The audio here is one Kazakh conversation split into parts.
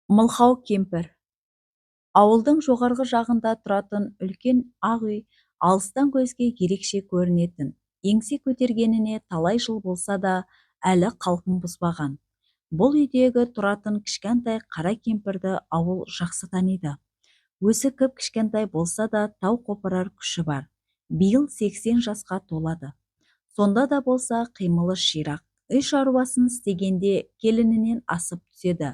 Мылқау кемпір. Ауылдың жоғарғы жағында тұратын үлкен ақ үй алыстан көзге ерекше көрінетін. Еңсе көтергеніне талай жыл болса да, әлі қалпын бұзбаған. Бұл үйдегі тұратын кішкентай қара кемпірді ауыл жақсы таниды. Өзі кіп-кішкентай болса да, тау қопырар күші бар. Биыл 80 жасқа толады. Сонда да болса қимылы ширақ. Үй шаруасын істегенде келінінен асып түседі.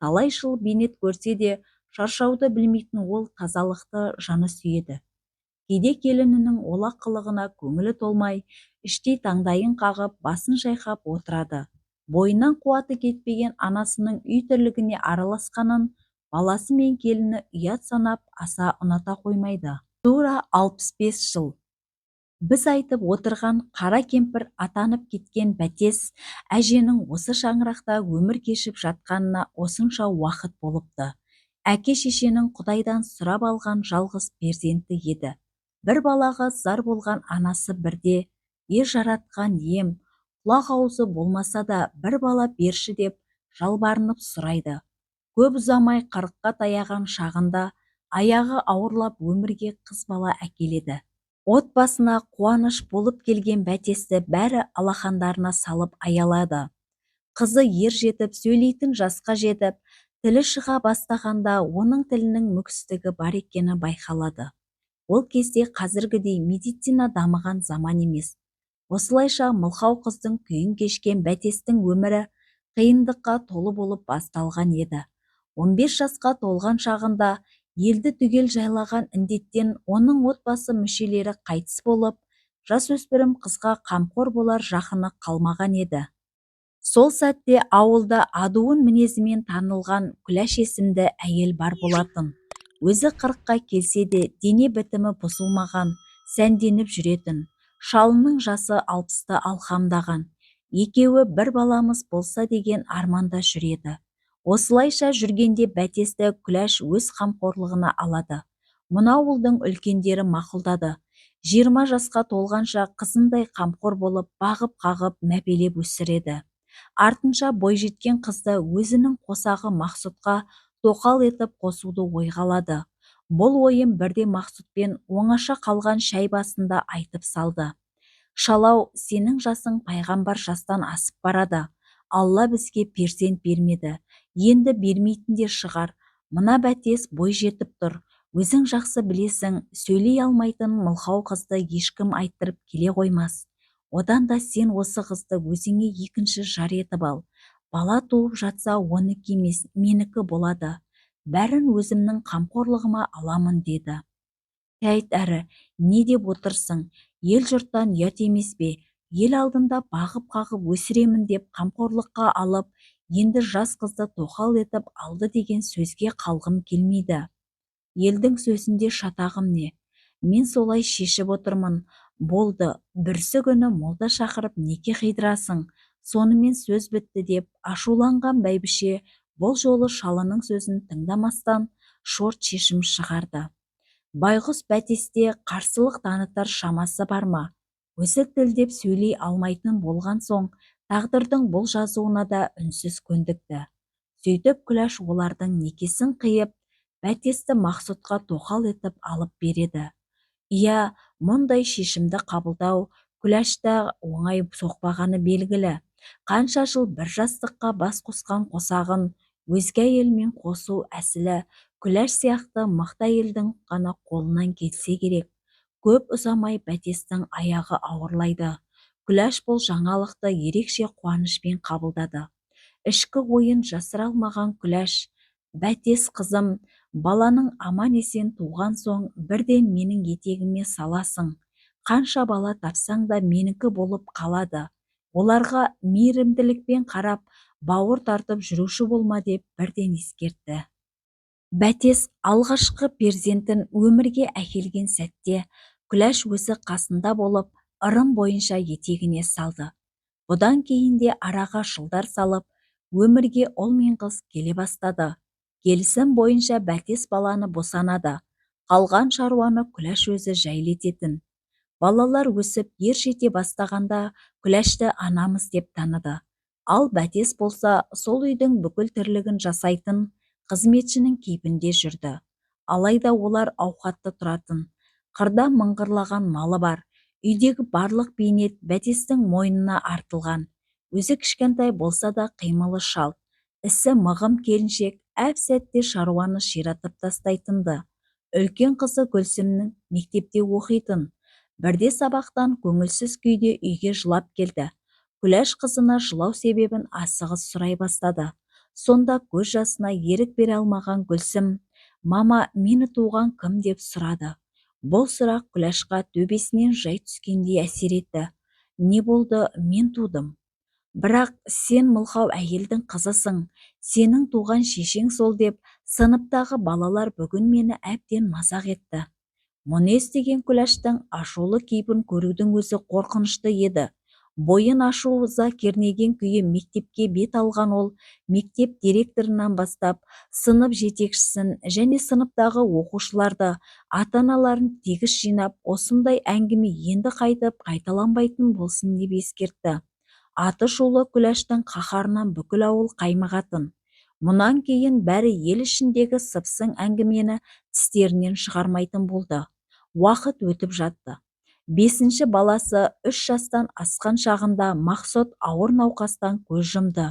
Талай жыл бейнет көрсе де, шаршауды білмейтін ол тазалықты жаны сүйеді. Кейде келінінің олақ қылығына көңілі толмай, іштей таңдайын қағып, басын шайқап отырады. Бойынан қуаты кетпеген анасының үй тірлігіне араласқанын баласы мен келіні ұят санап аса ұната қоймайды. Тура 65 жыл. Біз айтып отырған қара кемпір атанып кеткен бәтес әженің осы шаңырақта өмір кешіп жатқанына осынша уақыт болыпты. Әке-шешенің Құдайдан сұрап алған жалғыз перзенті еді. Бір балаға зар болған анасы бірде, жаратқан ем, құлақ аузы болмаса да бір бала берші деп жалбарынып сұрайды. Көп ұзамай 40-қа таяған шағында аяғы ауырлап өмірге қыз бала әкеледі. Отбасына қуаныш болып келген бәтесті бәрі алақандарына салып аялады. Қызы ер жетіп, сөйлейтін жасқа жетіп, тілі шыға бастағанда оның тілінің мүкістігі бар екені байқалады. Ол кезде қазіргідей медицина дамыған заман емес. Осылайша мылқау қыздың күйін кешкен бәтестің өмірі қиындыққа толы болып басталған еді. 15 жасқа толған шағында елді түгел жайлаған індеттен оның отбасы мүшелері қайтыс болып, жасөспірім қызға қамқор болар жақыны қалмаған еді. Сол сәтте ауылда адуын мінезімен танылған Күләш есімді әйел бар болатын. Өзі 40-қа келсе де дене бітімі бұзылмаған, сәнденіп жүретін. Шалының жасы 60-ты алқамдаған. Екеуі бір баламыз болса деген арманда жүреді. Осылайша жүргенде бәтесті Күләш өз қамқорлығына алады. Мына ауылдың үлкендері мақұлдады. 20 жасқа толғанша қызындай қамқор болып, бағып-қағып, мәпелеп өсіреді. Артынша бойжеткен қызды өзінің қосағы Мақсұтқа тоқал етіп қосуды ойға алады. Бұл ойын бірде Мақсұтпен оңаша қалған шай басында айтып салды. Шалау, сенің жасың пайғамбар жастан асып барады. Алла бізге перзент бермеді. Енді бермейтін де шығар. Мына бәтес бой жетіп тұр. Өзің жақсы білесің, сөйлей алмайтын мылқау қызды ешкім айттырып келе қоймас. Одан да сен осы қызды өзіңе екінші жар етіп ал. Бала туып жатса оныкі емес, менікі болады. Бәрін өзімнің қамқорлығыма аламын деді. Әйт әрі, не деп отырсың? Ел жұрттан ұят емес бе? Ел алдында бағып-қағып өсіремін деп қамқорлыққа алып, енді жас қызды тоқал етіп алды деген сөзге қалғым келмейді. Елдің сөзінде шатағым не? Мен солай шешіп отырмын. Болды, бүрсі күні молда шақырып неке қидырасың. Сонымен сөз бітті деп ашуланған бәйбіше бұл жолы шалының сөзін тыңдамастан шорт шешім шығарды. Байғұс бәтесте қарсылық танытар шамасы бар ма? Өзі тілдеп сөйлей алмайтын болған соң, тағдырдың бұл жазуына да үнсіз көндікті. Сөйтіп Күләш олардың некесін қиып, бәтесті Мақсұтқа тоқал етіп алып береді. Иә, мұндай шешімді қабылдау Күләшті оңай соқпағаны белгілі. Қанша жыл бір жастыққа бас қосқан қосағын өзге әйелмен қосу әсілі Күләш сияқты мықты әйелдің ғана қолынан келсе керек. Көп ұзамай бәтестің аяғы ауырлайды. Күләш бұл жаңалықты ерекше қуанышпен қабылдады. Ішкі ойын жасыра алмаған Күләш: бәтес қызым, баланың аман есен туған соң бірден менің етегіме саласың. Қанша бала тапсаң да менікі болып қалады. Оларға мейірімділікпен қарап, бауыр тартып жүруші болма деп бірден ескертті. Бәтес алғашқы перзентін өмірге әкелген сәтте Күләш өзі қасында болып, ырым бойынша етегіне салды. Бұдан кейін де араға жылдар салып, өмірге ұл мен қыз келе бастады. Келісім бойынша бәтес баланы босанады. Қалған шаруаны Күләш өзі жайлететін. Балалар өсіп ер жете бастағанда Күләшті анамыз деп таныды. Ал бәтес болса сол үйдің бүкіл тірлігін жасайтын, қызметшінің кейпінде жүрді. Алайда олар ауқатты тұратын, қырда мыңғырлаған малы бар, үйдегі барлық бейнет бәтестің мойнына артылған. Өзі кішкентай болса да қимылы шал, ісі мығым келіншек әп сәтте шаруаны ширатып тастайтынды. Үлкен қызы Гүлсімнің мектепте оқитын. Бірде сабақтан көңілсіз күйде үйге жылап келді. Күләш қызына жылау себебін асығыс сұрай бастады. Сонда көз жасына ерік бере алмаған Гүлсім, «Мама, мені туған кім?» деп сұрады. Бұл сұрақ Күләшқа төбесінен жай түскендей әсер етті. «Не болды? Мен тудым. Бірақ сен мылқау әйелдің қызысың, сенің туған шешең сол» деп сыныптағы балалар бүгін мені әбден мазақ етті. Мұны естіген Күләштің ашулы кейпін көрудің өзі қорқынышты еді. Бойын ашу-ыза кернеген күйі мектепке бет алған ол, мектеп директорынан бастап, сынып жетекшісін және сыныптағы оқушыларды, ата-аналарын тегіс жинап, осындай әңгіме енді қайтып қайталанбайтын болсын деп ескертті. Аты шулы Күләштің қаһарынан бүкіл ауыл қаймығатын. Мұнан кейін бәрі ел ішіндегі сыпсың әңгімені тістерінен шығармайтын болды. Уақыт өтіп жатты. 5-ші баласы 3 жастан асқан шағында Мақсұт ауыр науқастан көз жұмды.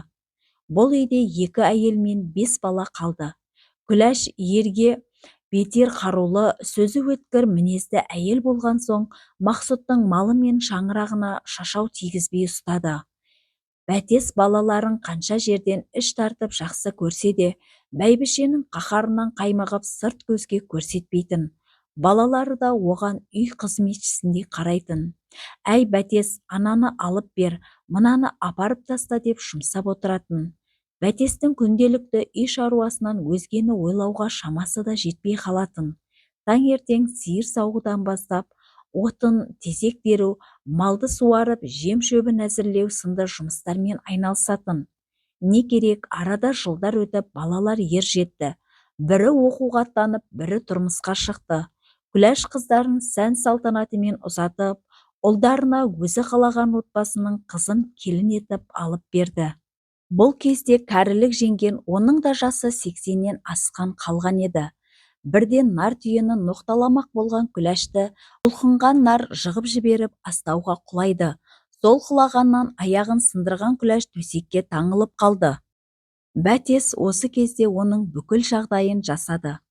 Бұл үйде 2 әйел мен 5 бала қалды. Күләш ерге бетер қарулы, сөзі өткір мінезді әйел болған соң, Мақсұттың малы мен шаңырағына шашау тигізбей ұстады. Бәтес балаларын қанша жерден іш тартып жақсы көрсе де, бәйбішенің қаһарынан қаймығып сырт көзге көрсетпейтін. Балалары да оған үй қызметшісіндей қарайтын. «Әй Бәтес, ананы алып бер, мынаны апарып таста» деп жұмсап отыратын. Бәтестің күнделікті үй шаруасынан өзгені ойлауға шамасы да жетпей қалатын. Таңертең сиыр сауғыдан бастап, отын, тезек беру, малды суарып, жем-шөбін әзірлеу сынды жұмыстармен айналысатын. Не керек, арада жылдар өтіп, балалар ер жетті. Бірі оқуға аттанып, бірі тұрмысқа шықты. Күләш қыздарын сән салтанатымен ұзатып, ұлдарына өзі қалаған отбасының қызын келін етіп алып берді. Бұл кезде кәрілік жеңген, оның да жасы 80-нен асқан қалған еді. Бірден нар түйені ноқталамақ болған Күләшті бұлқынған нар жығып жіберіп астауға құлайды. Сол құлағаннан аяғын сындырған Күләш төсекке таңылып қалды. Бәтес осы кезде оның бүкіл жағдайын жасады.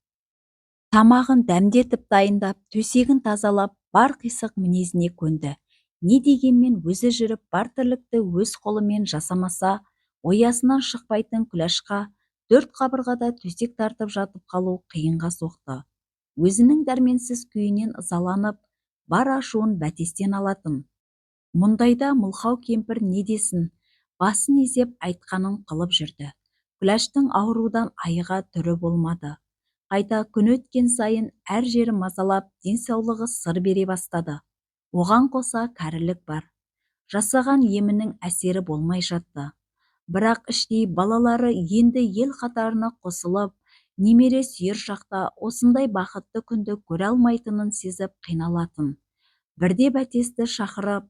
Тамағын дәмдетіп дайындап, төсегін тазалап, бар қисық мінезіне көнді. Не дегенмен өзі жүріп, бар тірлікті өз қолымен жасамаса, оясынан шықпайтын Күләшқа 4 қабырғада төсек тартып жатып қалу қиынға соқты. Өзінің дәрменсіз күйінен ызаланып, бар ашуын Бәтестен алатын. Мұндайда мылқау кемпір не десін, басын изеп айтқанын қылып жүрді. Күләштің аурудан айыға түрі болмады. Қайта күн өткен сайын әр жері мазалап, денсаулығы сыр бере бастады. Оған қоса кәрілік бар. Жасаған емінің әсері болмай жатты. Бірақ іштей балалары енді ел қатарына қосылып, немере сүйер шақта осындай бақытты күнді көре алмайтынын сезіп қиналатын. Бірде Бәтесті шақырып,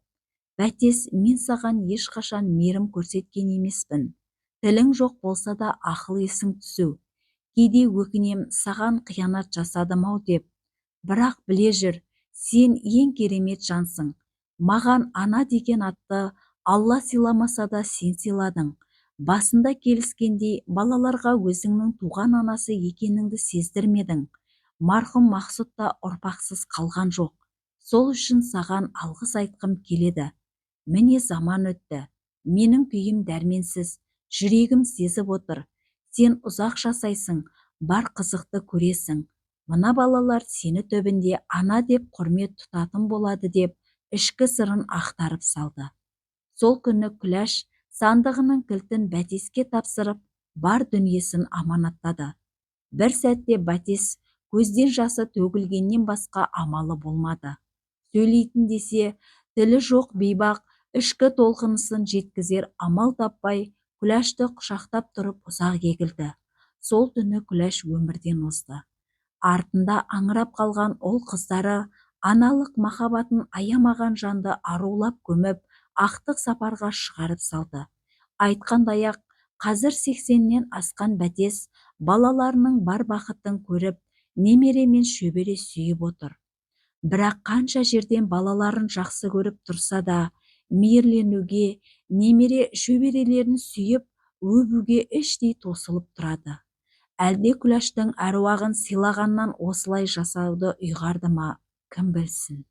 «Бәтес, мен саған ешқашан мейірім көрсеткен емеспін. Тілің жоқ болса да ақыл есің түсу. Кейде өкінем, саған қиянат жасадым-ау» деп. «Бірақ біле жүр, сен ең керемет жансың. Маған ана деген атты Алла сыйламаса да сен сыйладың. Басында келіскендей балаларға өзіңнің туған анасы екеніңді сездірмедің. Марқұм Мақсұт та ұрпақсыз қалған жоқ. Сол үшін саған алғыс айтқым келеді. Міне заман өтті. Менің күйім дәрменсіз, жүрегім сезіп отыр. Сен ұзақ жасайсың, бар қызықты көресің. Мына балалар сені төбінде ана деп құрмет тұтатын болады» деп ішкі сырын ақтарып салды. Сол күні Күләш сандығының кілтін Бәтеске тапсырып, бар дүниесін аманаттады. Бір сәтте Бәтес көзден жасы төгілгеннен басқа амалы болмады. Сөйлейтін десе, тілі жоқ бейбақ, ішкі толқынысын жеткізер амал таппай, Күләшті құшақтап тұрып ұзақ егілді. Сол түні Күләш өмірден озды. Артында аңырап қалған ұл қыздары аналық махаббатын аямаған жанды арулап көміп, ақтық сапарға шығарып салды. Айтқандай-ақ, қазір 80-нен асқан Бәтес балаларының бар бақытын көріп, немере мен шөбере сүйіп отыр. Бірақ қанша жерден балаларын жақсы көріп тұрса да, мейірленуге, немере шөберелерін сүйіп, өбуге іштей тосылып тұрады. Әлде күләштің әруағын сыйлағаннан осылай жасауды ұйғарды ма, кім білсін.